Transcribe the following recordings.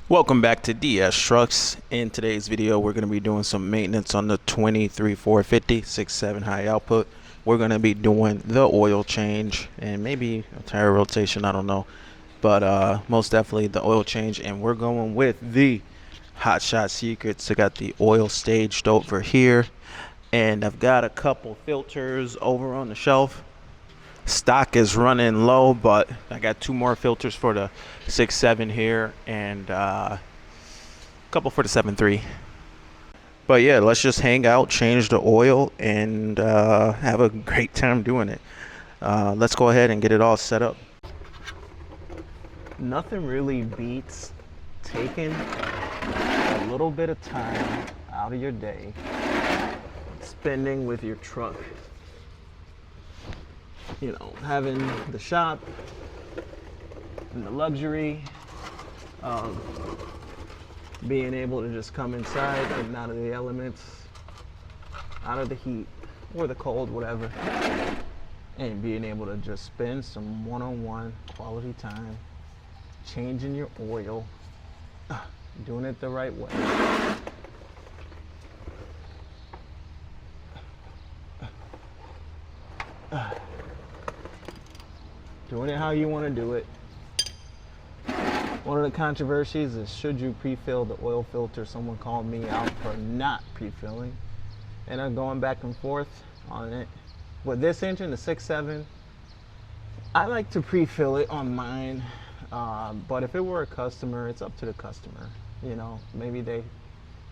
Welcome back to DS Trucks. In today's video, we're going to be doing some maintenance on the 23450 6.7 high output. We're going to be doing the oil change and maybe a tire rotation, I don't know. But most definitely the oil change, and we're going with the Hot Shot Secrets. I got the oil staged over here, and I've got a couple filters over on the shelf. Stock is running low, but I got two more filters for the 6.7 here and a couple for the 7.3. But yeah, let's just hang out, change the oil, and have a great time doing it. Let's go ahead and get it all set up. Nothing really beats taking a little bit of time out of your day, spending with your truck. You know, having the shop and the luxury of being able to just come inside, getting out of the elements, out of the heat or the cold, whatever, and being able to just spend some one-on-one quality time changing your oil, doing it the right way. Doing it how you want to do it. One of the controversies is, should you pre-fill the oil filter? Someone called me out for not pre-filling, and I'm going back and forth on it. With this engine, the 6.7, I like to pre-fill it on mine, but if it were a customer, it's up to the customer. You know, maybe they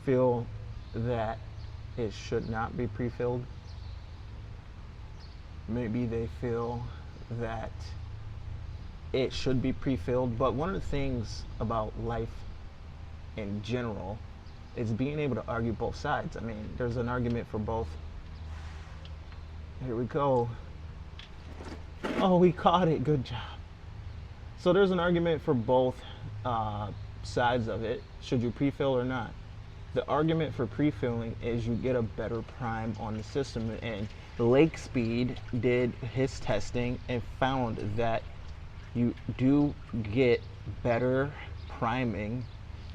feel that it should not be pre-filled. Maybe they feel that it should be pre-filled. But one of the things about life in general is being able to argue both sides. I mean, there's an argument for both. Here we go. Oh, we caught it. Good job. So there's an argument for both sides of it. Should you pre-fill or not? The argument for pre-filling is you get a better prime on the system, and Lake Speed did his testing and found that you do get better priming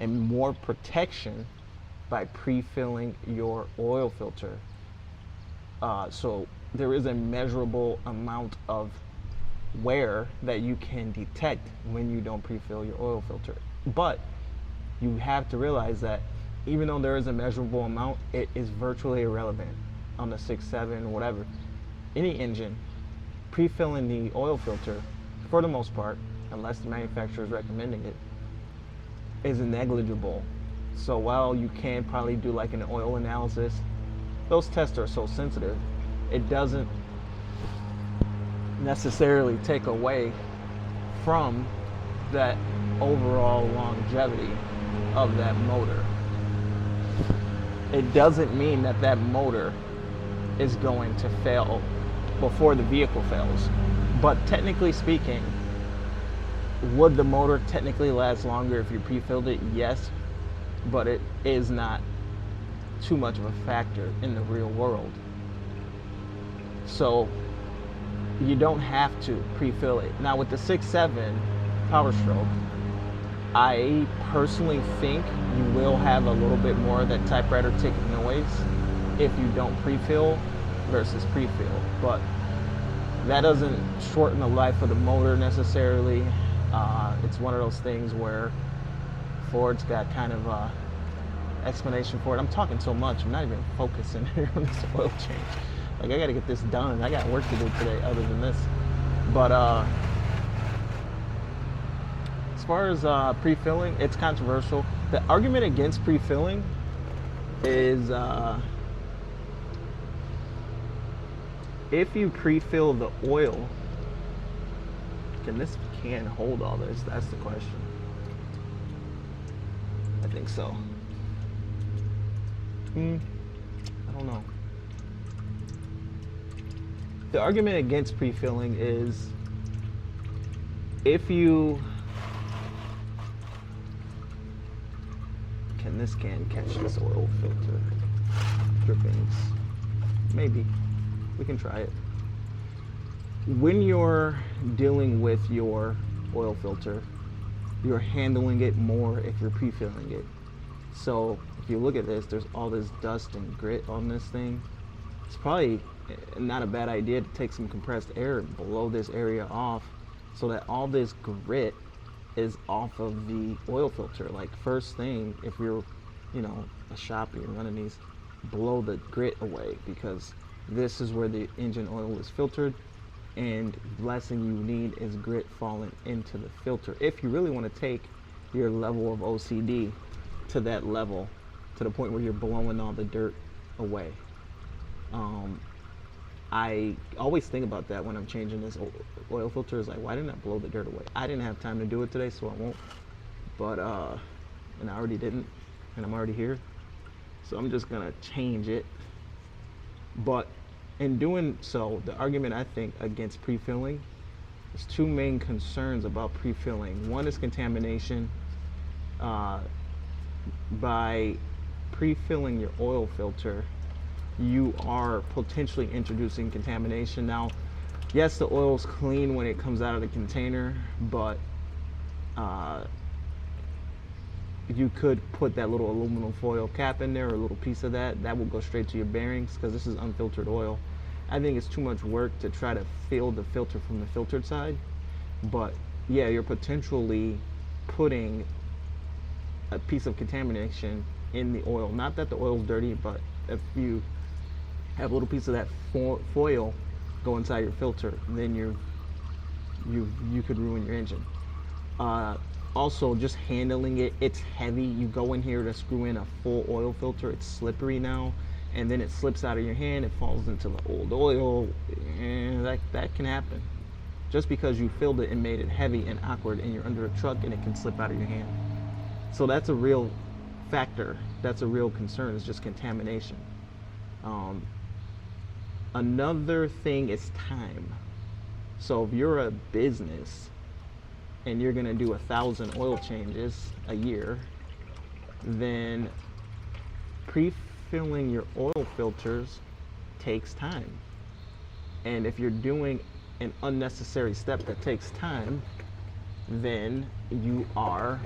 and more protection by pre-filling your oil filter. So there is a measurable amount of wear that you can detect when you don't pre-fill your oil filter. But you have to realize that even though there is a measurable amount, it is virtually irrelevant on the 6.7, whatever. Any engine, pre-filling the oil filter, for the most part, unless the manufacturer is recommending it, is negligible. So while you can probably do like an oil analysis, those tests are so sensitive, it doesn't necessarily take away from that overall longevity of that motor. It doesn't mean that that motor is going to fail before the vehicle fails. But technically speaking, would the motor technically last longer if you pre-filled it? Yes, but it is not too much of a factor in the real world. So you don't have to pre-fill it. Now with the 6.7 powerstroke, I personally think you will have a little bit more of that typewriter tick noise if you don't pre-fill versus pre-fill. But that doesn't shorten the life of the motor necessarily. It's one of those things where Ford's got kind of a explanation for it. I'm talking so much, I'm not even focusing here on this oil change. Like, I gotta get this done. I got work to do today other than this. But as far as pre-filling, it's controversial. The argument against pre-filling is if you pre-fill the oil, can this can hold all this? That's the question. I think so. I don't know. The argument against pre-filling is if you can this can catch this oil filter drippings? Maybe. We can try it. When you're dealing with your oil filter, you're handling it more if you're pre-filling it. So if you look at this, there's all this dust and grit on this thing. It's probably not a bad idea to take some compressed air and blow this area off so that all this grit is off of the oil filter. Like, first thing, if you're, a shop, you're running these, blow the grit away, because this is where the engine oil is filtered, and the last thing you need is grit falling into the filter. If you really want to take your level of OCD to that level, to the point where you're blowing all the dirt away. I always think about that when I'm changing this oil filter. Is like, why didn't I blow the dirt away? I didn't have time to do it today, so I won't. But and I already didn't, and I'm already here, so I'm just gonna change it. But in doing so, the argument I think against pre-filling, there's two main concerns about pre-filling. One is contamination. By pre-filling your oil filter, you are potentially introducing contamination. Now, yes, the oil's clean when it comes out of the container, but you could put that little aluminum foil cap in there, or a little piece of that will go straight to your bearings, because this is unfiltered oil. I think it's too much work to try to fill the filter from the filtered side. But yeah, you're potentially putting a piece of contamination in the oil. Not that the oil's dirty, but if you have a little piece of that foil go inside your filter, then you could ruin your engine. Also, just handling it, it's heavy. You go in here to screw in a full oil filter, it's slippery now, and then it slips out of your hand, it falls into the old oil, and that can happen. Just because you filled it and made it heavy and awkward, and you're under a truck, and it can slip out of your hand. So that's a real factor. That's a real concern, is just contamination. Another thing is time. So if you're a business and you're gonna do 1,000 oil changes a year, then pre-filling your oil filters takes time. And if you're doing an unnecessary step that takes time, then you are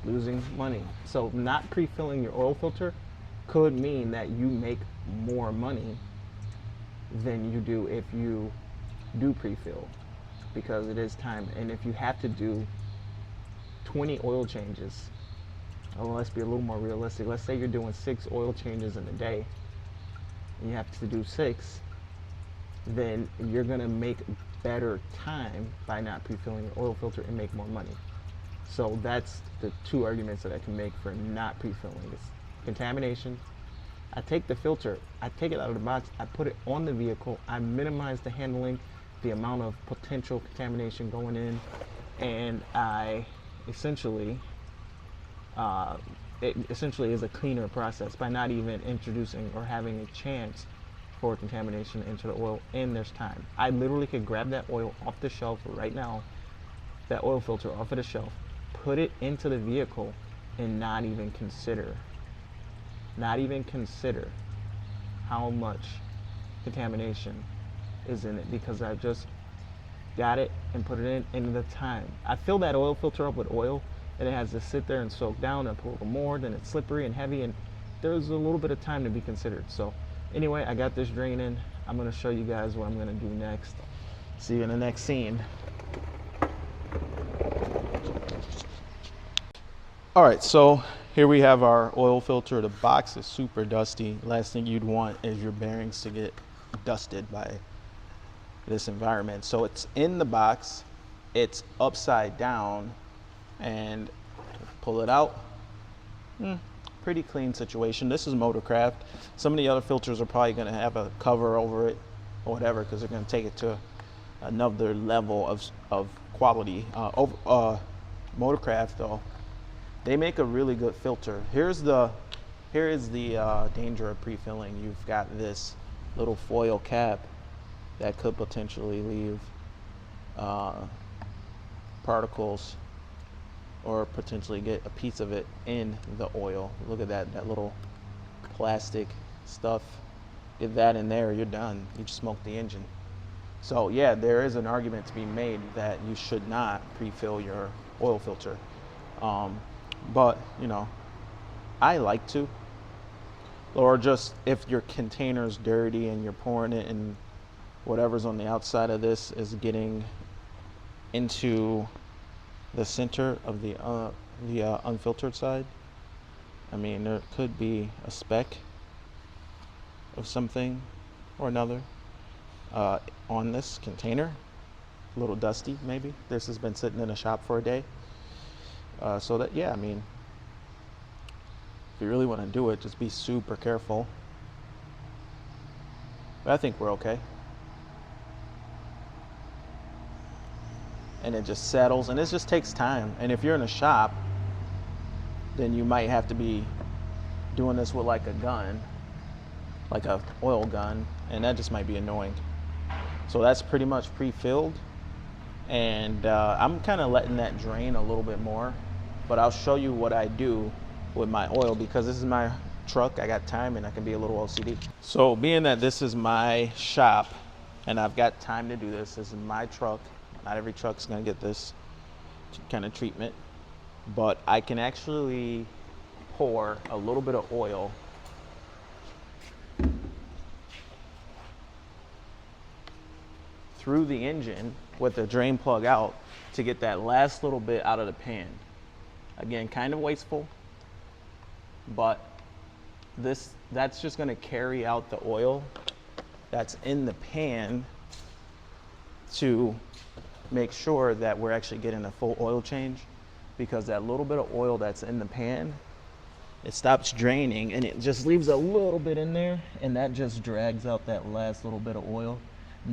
losing money. So not pre-filling your oil filter could mean that you make more money than you do if you do pre-fill, because it is time. And if you have to do 20 oil changes, let's be a little more realistic. Let's say you're doing 6 oil changes in a day, and you have to do 6, then you're gonna make better time by not pre-filling your oil filter and make more money. So that's the two arguments that I can make for not pre-filling. It's contamination. I take the filter, I take it out of the box, I put it on the vehicle, I minimize the handling, the amount of potential contamination going in, and I essentially, it essentially is a cleaner process by not even introducing or having a chance for contamination into the oil, and there's time. I literally could grab that oil off the shelf right now, that oil filter off of the shelf, put it into the vehicle, and not even consider how much contamination is in it, because I just got it and put it in the time. I fill that oil filter up with oil, and it has to sit there and soak down and put a little more, then it's slippery and heavy, and there's a little bit of time to be considered. So anyway, I got this draining. I'm going to show you guys what I'm going to do next. See you in the next scene. All right, so here we have our oil filter. The box is super dusty. Last thing you'd want is your bearings to get dusted by this environment. So it's in the box, it's upside down, and pull it out. Pretty clean situation. This is Motorcraft. Some of the other filters are probably going to have a cover over it or whatever, because they're going to take it to another level of quality. Motorcraft, though, they make a really good filter. Here is the danger of pre-filling. You've got this little foil cap that could potentially leave particles, or potentially get a piece of it in the oil. Look at that little plastic stuff. Get that in there, you're done. You just smoked the engine. So yeah, there is an argument to be made that you should not pre-fill your oil filter. But you know, I like to, or just if your container's dirty and you're pouring it and whatever's on the outside of this is getting into the center of the unfiltered side. I mean, there could be a speck of something or another on this container. A little dusty, maybe. This has been sitting in a shop for a day. So that, yeah, I mean, if you really want to do it, just be super careful. But I think we're okay. And it just settles, and it just takes time. And if you're in a shop, then you might have to be doing this with like a gun, like a oil gun, and that just might be annoying. So that's pretty much pre-filled, and I'm kind of letting that drain a little bit more, but I'll show you what I do with my oil because this is my truck. I got time and I can be a little OCD. So being that this is my shop and I've got time to do this, this is my truck. Not every truck's gonna get this kind of treatment, but I can actually pour a little bit of oil through the engine with the drain plug out to get that last little bit out of the pan. Again, kind of wasteful, but that's just gonna carry out the oil that's in the pan to make sure that we're actually getting a full oil change, because that little bit of oil that's in the pan, it stops draining and it just leaves a little bit in there, and that just drags out that last little bit of oil.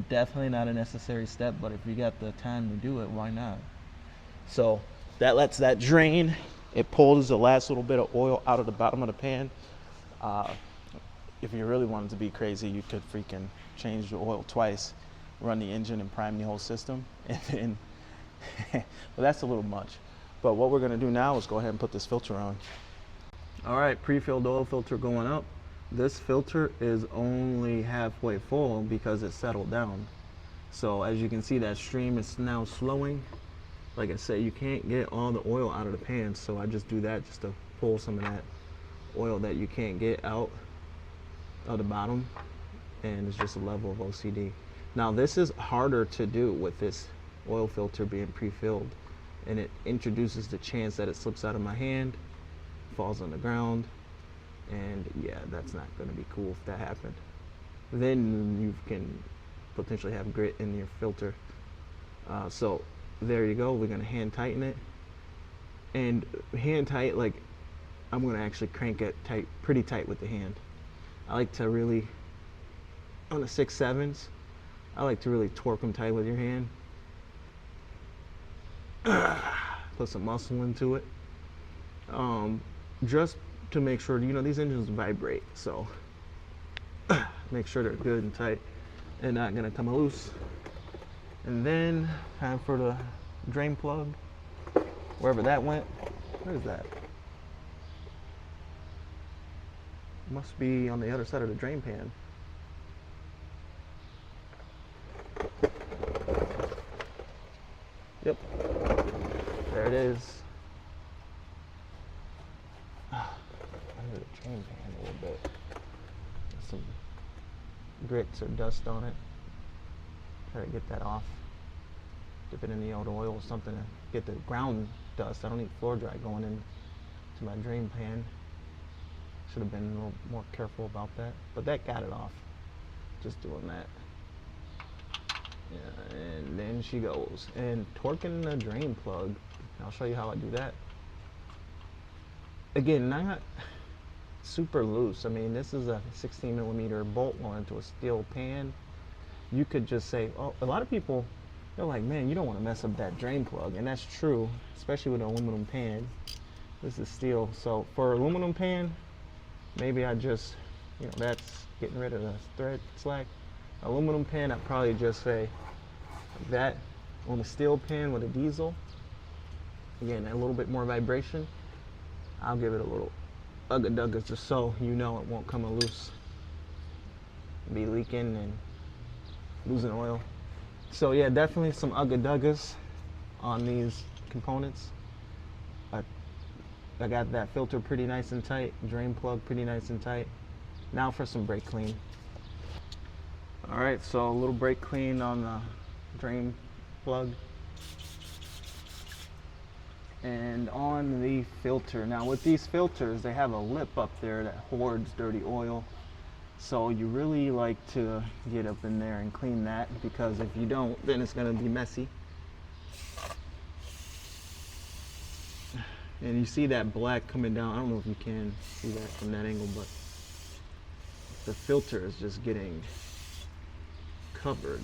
Definitely not a necessary step, but if you got the time to do it, why not? So that lets that drain. It pulls the last little bit of oil out of the bottom of the pan. If you really wanted to be crazy, you could freaking change the oil twice, run the engine and prime the whole system, and then well, that's a little much. But what we're gonna do now is go ahead and put this filter on. All right, pre-filled oil filter going up. This filter is only halfway full because it settled down. So as you can see, that stream is now slowing. Like I said, you can't get all the oil out of the pan, so I just do that just to pull some of that oil that you can't get out of the bottom, and it's just a level of OCD. Now this is harder to do with this oil filter being pre-filled, and it introduces the chance that it slips out of my hand, falls on the ground, and yeah, that's not going to be cool if that happened. Then you can potentially have grit in your filter. So there you go. We're going to hand tighten it, and hand tight, like I'm going to actually crank it tight, pretty tight with the hand. I like to really, on the 6/7s, I like to really torque them tight with your hand. Put some muscle into it. Just to make sure, you know, these engines vibrate, so make sure they're good and tight and not gonna come loose. And then time for the drain plug, wherever that went. Where is that? Must be on the other side of the drain pan. Yep, there it is. Under the drain pan a little bit. There's some grits or dust on it. Try to get that off. Dip it in the old oil or something to get the ground dust. I don't need floor dry going into my drain pan. Should have been a little more careful about that, but that got it off. Just doing that. Yeah, and then she goes. And torquing the drain plug, I'll show you how I do that. Again, not super loose. I mean, this is a 16mm bolt going into a steel pan. You could just say, oh, a lot of people, they're like, man, you don't want to mess up that drain plug. And that's true, especially with an aluminum pan. This is steel. So for an aluminum pan, maybe I just, you know, that's getting rid of the thread slack. Aluminum pan, I'd probably just say like that. On a steel pan with a diesel, again, a little bit more vibration, I'll give it a little ugga-dugga just so you know it won't come loose, be leaking and losing oil. So yeah, definitely some ugga-duggas on these components. I got that filter pretty nice and tight, drain plug pretty nice and tight. Now for some brake clean. All right, so a little brake clean on the drain plug and on the filter. Now with these filters, they have a lip up there that hoards dirty oil. So you really like to get up in there and clean that, because if you don't, then it's gonna be messy. And you see that black coming down. I don't know if you can see that from that angle, but the filter is just getting covered.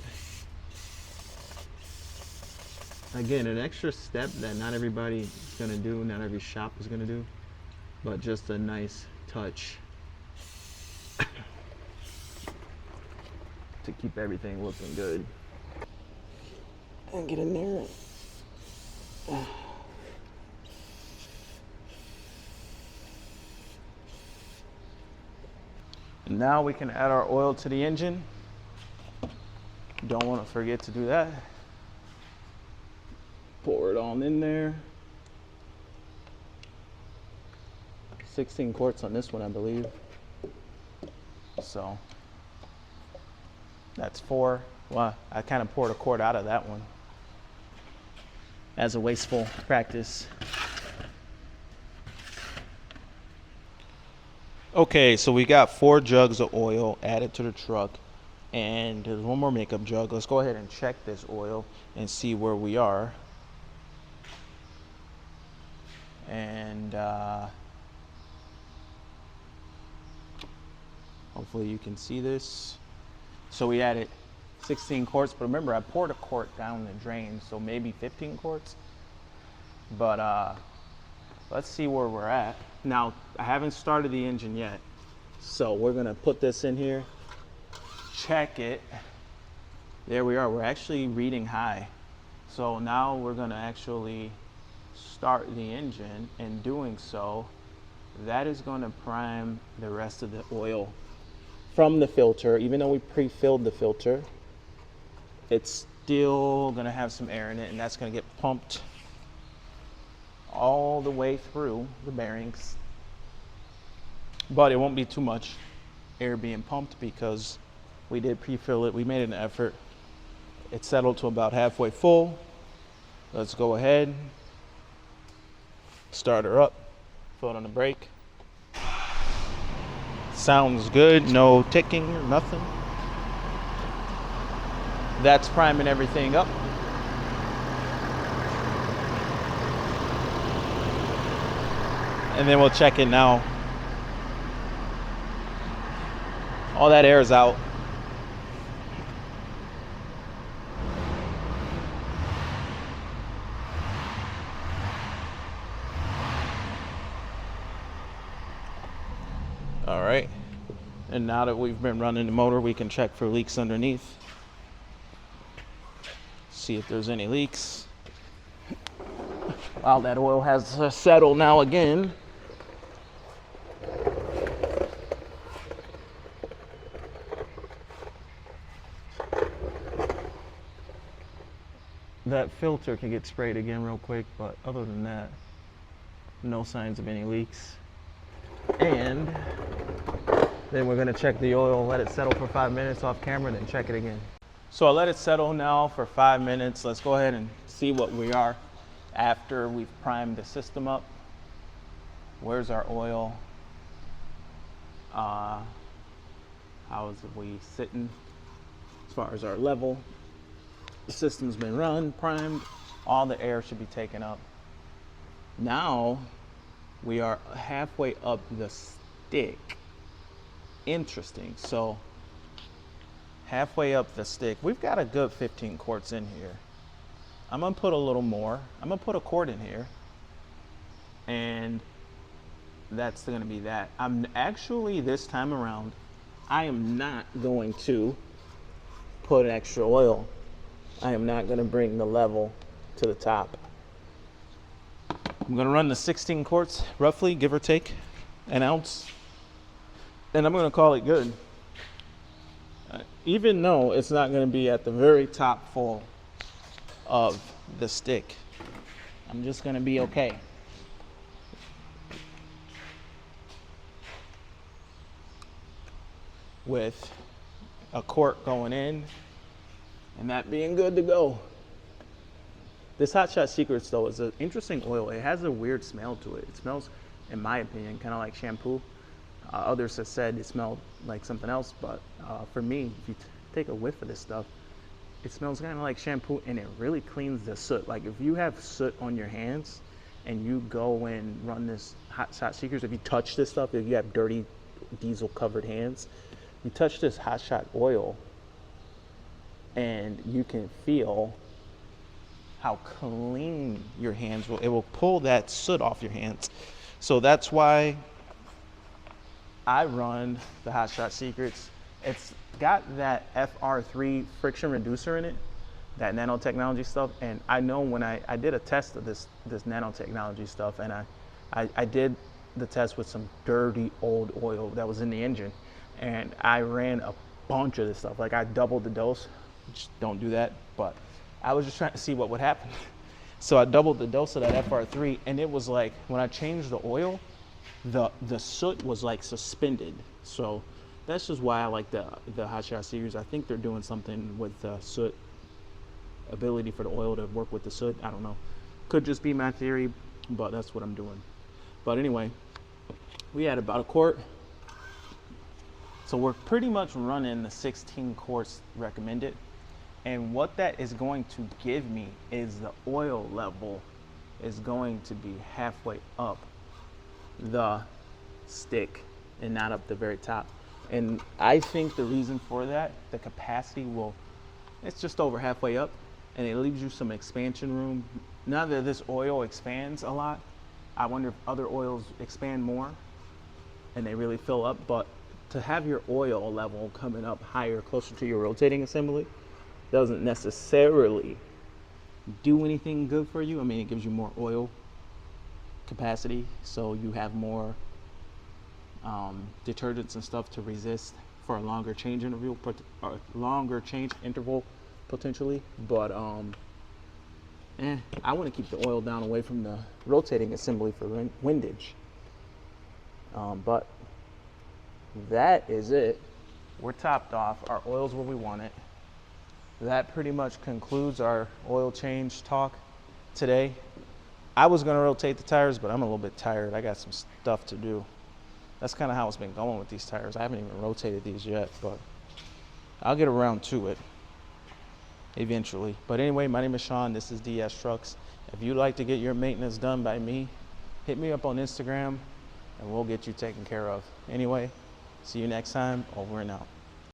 Again, an extra step that not everybody is gonna do, not every shop is gonna do, but just a nice touch to keep everything looking good. And get in there. And now we can add our oil to the engine. Don't want to forget to do that. Pour it on in there. 16 quarts on this one, I believe. So that's 4. Well, I kind of poured a quart out of that one as a wasteful practice. Okay, so we got 4 jugs of oil added to the truck, and there's one more makeup jug. Let's go ahead and check this oil and see where we are. And hopefully you can see this. So we added 16 quarts, but remember I poured a quart down the drain, so maybe 15 quarts. But let's see where we're at. Now, I haven't started the engine yet, so we're gonna put this in here, check it. There we are, we're actually reading high. So now we're gonna actually start the engine, and doing so, that is gonna prime the rest of the oil from the filter. Even though we pre-filled the filter, it's still gonna have some air in it, and that's gonna get pumped all the way through the bearings. But it won't be too much air being pumped because we did pre-fill it. We made an effort. It settled to about halfway full. Let's go ahead, start her up, foot on the brake. Sounds good, no ticking or nothing. That's priming everything up. And then we'll check it now. All that air is out. All right. And now that we've been running the motor, we can check for leaks underneath. See if there's any leaks. Wow, that oil has settled now again. That filter can get sprayed again real quick, but other than that, no signs of any leaks. And then we're gonna check the oil, let it settle for 5 minutes off camera, then check it again. So I let it settle now for 5 minutes. Let's go ahead and see what we are after we've primed the system up. Where's our oil? How is we sitting as far as our level? The system's been run, primed, all the air should be taken up. Now we are halfway up the stick. Interesting. So halfway up the stick, we've got a good 15 quarts in here. I'm gonna put a little more. I'm gonna put a quart in here, and that's gonna be that. I'm actually, this time around, I am not going to put extra oil. I am not gonna bring the level to the top. I'm gonna run the 16 quarts, roughly, give or take an ounce, and I'm gonna call it good. Even though it's not gonna be at the very top full of the stick, I'm just gonna be okay. with a quart going in and that being good to go. This Hot Shot Secrets though is an interesting oil. It has a weird smell to it. It smells, in my opinion, kind of like shampoo. Others have said it smelled like something else, but for me, if you take a whiff of this stuff, it smells kind of like shampoo, and it really cleans the soot. Like if you have soot on your hands and you go and run this Hot Shot Secrets, if you touch this stuff, if you have dirty diesel covered hands, you touch this Hot Shot oil and you can feel how clean your hands will. It will pull that soot off your hands. So that's why I run the Hot Shot Secrets. It's got that FR3 friction reducer in it, that nanotechnology stuff. And I know when I did a test of this nanotechnology stuff, and I did the test with some dirty old oil that was in the engine, and I ran a bunch of this stuff. Like I doubled the dose. Just don't do that, but I was just trying to see what would happen. So I doubled the dose of that FR3, and it was like when I changed the oil, the soot was like suspended. So that's just why I like the Hot Shot series. I think they're doing something with the soot, ability for the oil to work with the soot. I don't know. Could just be my theory, but that's what I'm doing. But anyway, we had about a quart. So we're pretty much running the 16 quarts recommended. And what that is going to give me is the oil level is going to be halfway up the stick and not up the very top. And I think the reason for that, the capacity it's just over halfway up, and it leaves you some expansion room. Now that this oil expands a lot, I wonder if other oils expand more and they really fill up. But to have your oil level coming up higher, closer to your rotating assembly, doesn't necessarily do anything good for you. I mean, it gives you more oil capacity, so you have more detergents and stuff to resist for a longer change interval, potentially. But I want to keep the oil down away from the rotating assembly for windage. But that is it. We're topped off. Our oil's where we want it. That pretty much concludes our oil change talk today. I was going to rotate the tires, but I'm a little bit tired. I got some stuff to do. That's kind of how it's been going with these tires. I haven't even rotated these yet, but I'll get around to it eventually. But anyway, my name is Sean. This is DS Trucks. If you'd like to get your maintenance done by me, hit me up on Instagram and we'll get you taken care of. Anyway, see you next time. Over and out.